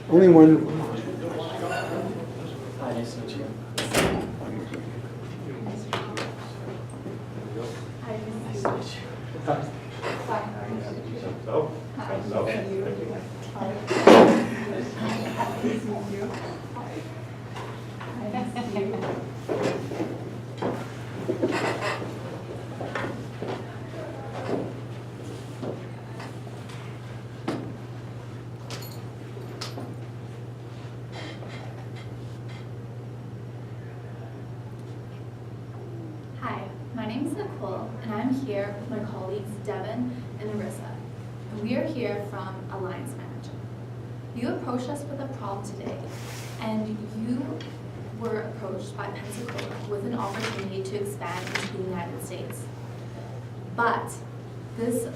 Only one. Hi, nice to meet you. Nice to meet you. Oh, Hi, my name is Nicole, and I'm here with my colleagues Devin and Arissa. And we are here from Alliance Manager. You approached us with a problem today, and you were approached by Pensacola with an opportunity to expand into the United States. But this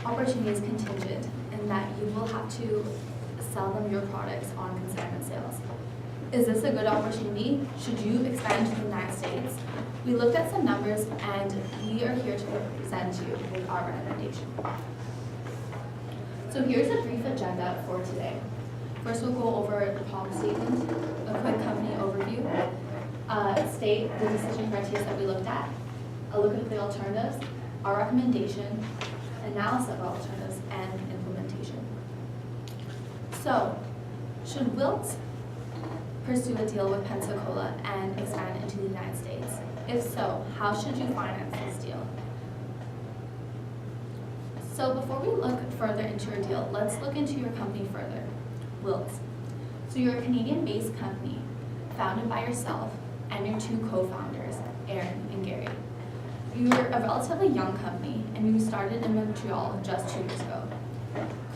opportunity is contingent in that you will have to sell them your products on consignment sales. Is this a good opportunity? Should you expand to the United States? We looked at some numbers and we are here to present you with our recommendation. So here's a brief agenda for today. First, we'll go over the problem statement, a quick company overview, state the decision criteria that we looked at, a look at the alternatives, our recommendation, analysis of alternatives, and implementation. So, should Wilt pursue a deal with Pensacola and expand into the United States? If so, how should you finance this deal? So before we look further into your deal, let's look into your company further, Wilt. So you're a Canadian-based company founded by yourself and your two co-founders, Aaron and Gary. You're a relatively young company and you started in Montreal just 2 years ago.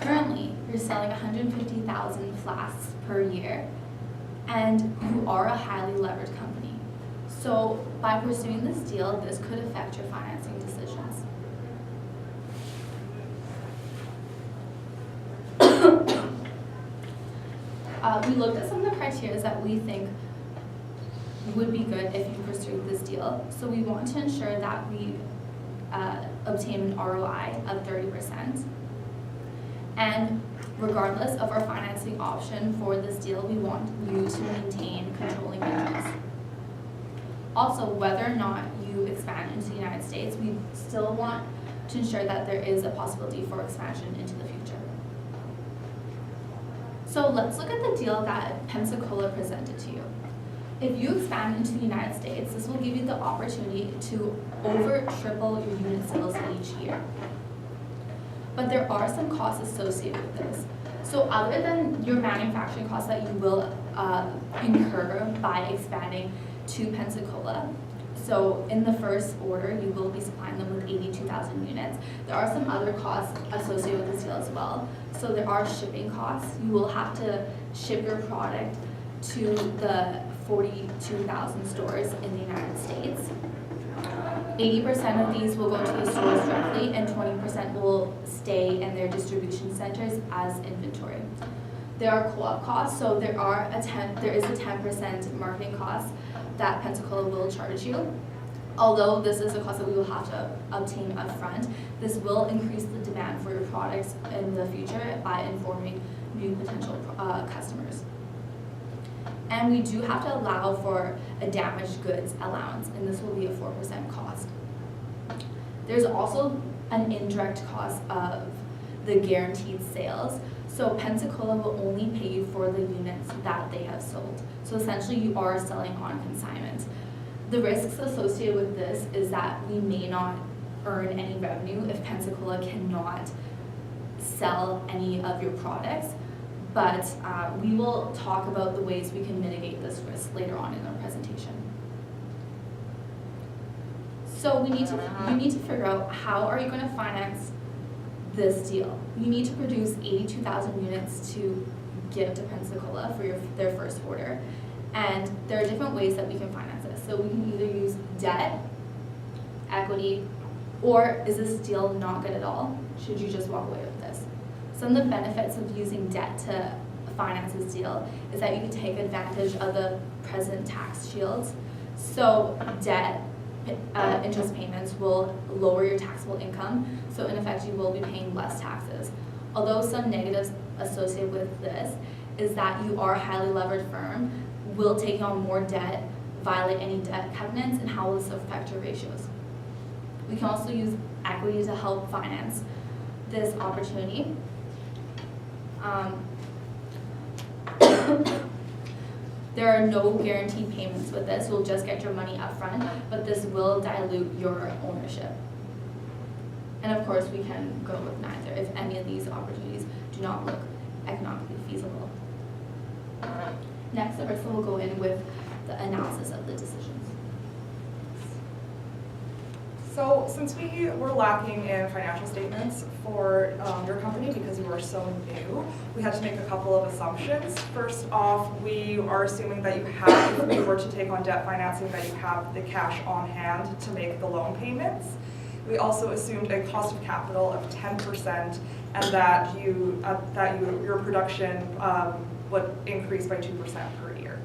Currently, you're selling 150,000 flasks per year, and you are a highly leveraged company. So by pursuing this deal, this could affect your financing decisions. We looked at some of the criteria that we think would be good if you pursued this deal. So we want to ensure that we obtain an ROI of 30%. And regardless of our financing option for this deal, we want you to maintain controlling interest. Also, whether or not you expand into the United States, we still want to ensure that there is a possibility for expansion into the future. So let's look at the deal that Pensacola presented to you. If you expand into the United States, this will give you the opportunity to over triple your unit sales each year. But there are some costs associated with this. So other than your manufacturing costs that you will incur by expanding to Pensacola, so in the first order, you will be supplying them with 82,000 units. There are some other costs associated with this deal as well. So there are shipping costs. You will have to ship your product to the 42,000 stores in the United States. 80% of these will go to the stores directly and 20% will stay in their distribution centers as inventory. There are co-op costs, so there is a 10% marketing cost that Pensacola will charge you. Although this is a cost that we will have to obtain upfront, this will increase the demand for your products in the future by informing new potential customers. And we do have to allow for a damaged goods allowance, and this will be a 4% cost. There's also an indirect cost of the guaranteed sales. So Pensacola will only pay you for the units that they have sold. So essentially you are selling on consignment. The risks associated with this is that we may not earn any revenue if Pensacola cannot sell any of your products. But we will talk about the ways we can mitigate this risk later on in our presentation. So you need to figure out how are you going to finance this deal. You need to produce 82,000 units to give to Pensacola for their first order. And there are different ways that we can finance this. So we can either use debt, equity, or is this deal not good at all? Should you just walk away with this? Some of the benefits of using debt to finance this deal is that you can take advantage of the present tax shields. So debt interest payments will lower your taxable income, so in effect you will be paying less taxes. Although some negatives associated with this is that you are a highly levered firm, will taking on more debt violate any debt covenants, and how will this affect your ratios? We can also use equity to help finance this opportunity. There are no guaranteed payments with this. You'll just get your money up front, but this will dilute your ownership. And of course, we can go with neither if any of these opportunities do not look economically feasible. Next, Arissa will go in with the analysis of the decisions. So since we were lacking in financial statements for your company because you were so new, we had to make a couple of assumptions. First off, we are assuming that you have, if we were to take on debt financing, that you have the cash on hand to make the loan payments. We also assumed a cost of capital of 10% and that your production would increase by 2% per year.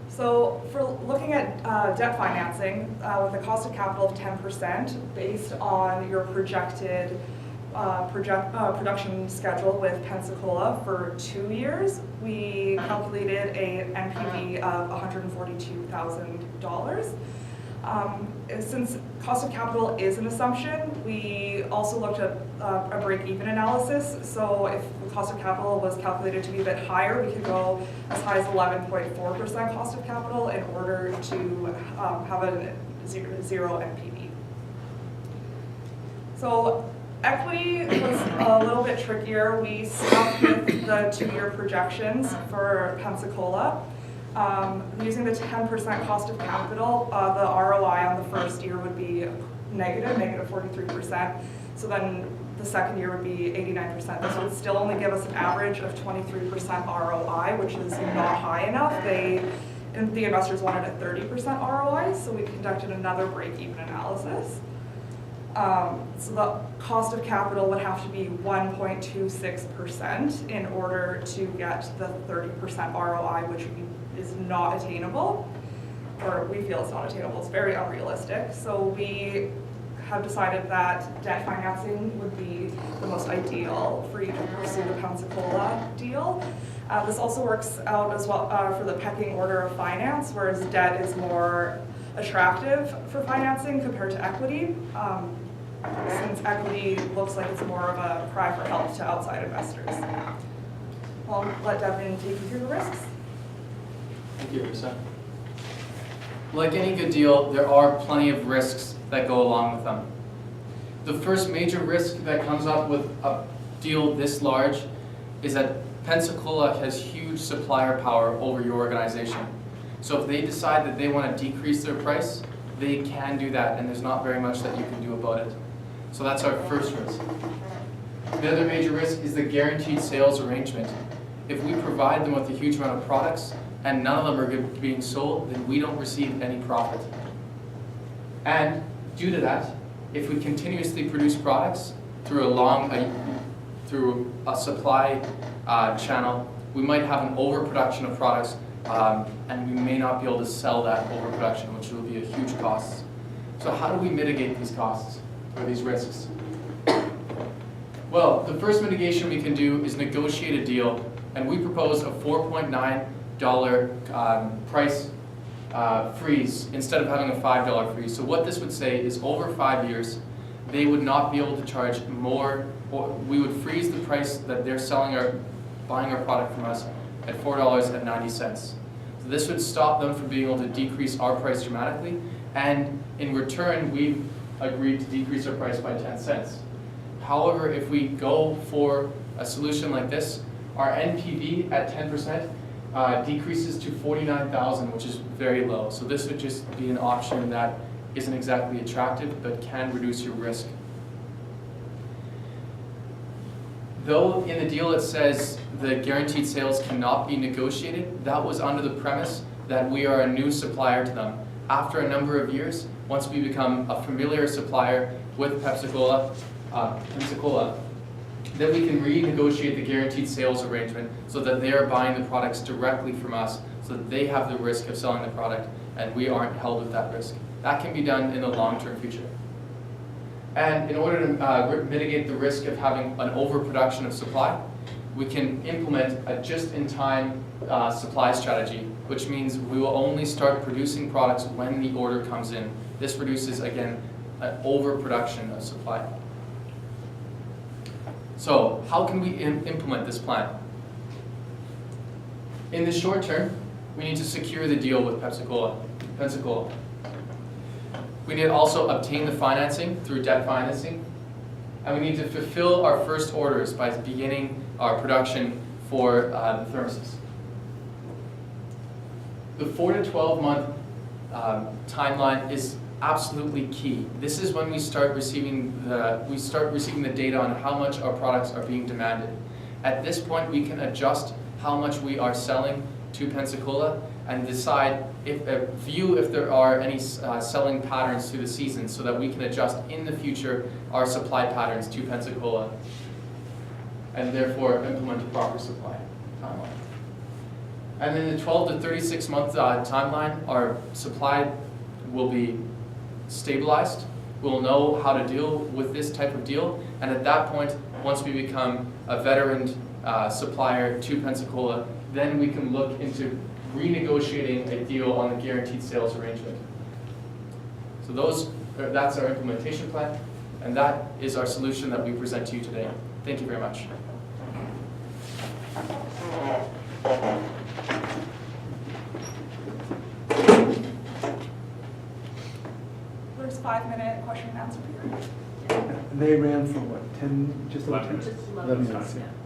So for looking at debt financing with a cost of capital of 10% based on your projected production schedule with Pensacola for 2 years, we calculated an NPV of $142,000. Since cost of capital is an assumption, we also looked at a break-even analysis. So if the cost of capital was calculated to be a bit higher, we could go as high as 11.4% cost of capital in order to have a zero NPV. So equity was a little bit trickier. We stuck with the 2-year projections for Pensacola. Using the 10% cost of capital, the ROI on the first year would be negative 43%. So then the second year would be 89%. This would still only give us an average of 23% ROI, which is not high enough. The investors wanted a 30% ROI, so we conducted another break-even analysis. So the cost of capital would have to be 1.26% in order to get the 30% ROI, which is not attainable, or we feel it's not attainable. It's very unrealistic. So we have decided that debt financing would be the most ideal for you to pursue the Pensacola deal. This also works out as well for the pecking order of finance, whereas debt is more attractive for financing compared to equity, since equity looks like it's more of a cry for help to outside investors. I'll let Devin take you through the risks. Thank you, Arissa. Like any good deal, there are plenty of risks that go along with them. The first major risk that comes up with a deal this large is that Pensacola has huge supplier power over your organization. So if they decide that they want to decrease their price, they can do that, and there's not very much that you can do about it. So that's our first risk. The other major risk is the guaranteed sales arrangement. If we provide them with a huge amount of products and none of them are being sold, then we don't receive any profit. And due to that, if we continuously produce products through a supply channel, we might have an overproduction of products, and we may not be able to sell that overproduction, which will be a huge cost. So how do we mitigate these costs or these risks? Well, the first mitigation we can do is negotiate a deal, and we propose a $4.9 price freeze instead of having a $5 freeze. So what this would say is over 5 years, they would not be able to charge more, or we would freeze the price that they're buying our product from us at $4.90. So this would stop them from being able to decrease our price dramatically, and in return, we've agreed to decrease our price by 10 cents. However, if we go for a solution like this, our NPV at 10% decreases to $49,000, which is very low. So this would just be an option that isn't exactly attractive, but can reduce your risk. Though in the deal it says the guaranteed sales cannot be negotiated, that was under the premise that we are a new supplier to them. After a number of years, once we become a familiar supplier with Pensacola, then we can renegotiate the guaranteed sales arrangement so that they are buying the products directly from us, so that they have the risk of selling the product and we aren't held with that risk. That can be done in the long-term future. And in order to mitigate the risk of having an overproduction of supply, we can implement a just-in-time supply strategy, which means we will only start producing products when the order comes in. This reduces, again, an overproduction of supply. So how can we implement this plan? In the short term, we need to secure the deal with Pensacola. We need to also obtain the financing through debt financing, and we need to fulfill our first orders by beginning our production for the thermoses. The 4 to 12 month timeline is absolutely key. This is when we start receiving the data on how much our products are being demanded. At this point, we can adjust how much we are selling to Pensacola and decide if there are any selling patterns through the season, so that we can adjust in the future our supply patterns to Pensacola and therefore implement a proper supply timeline. And in the 12 to 36 month timeline, our supply will be stabilized. We'll know how to deal with this type of deal, and at that point, once we become a veteran supplier to Pensacola, then we can look into renegotiating a deal on the guaranteed sales arrangement. So that's our implementation plan, and that is our solution that we present to you today. Thank you very much. There's 5-minute question and answer period. They ran for what, 10, just over 10? Just 11 11 minutes, yeah. yeah.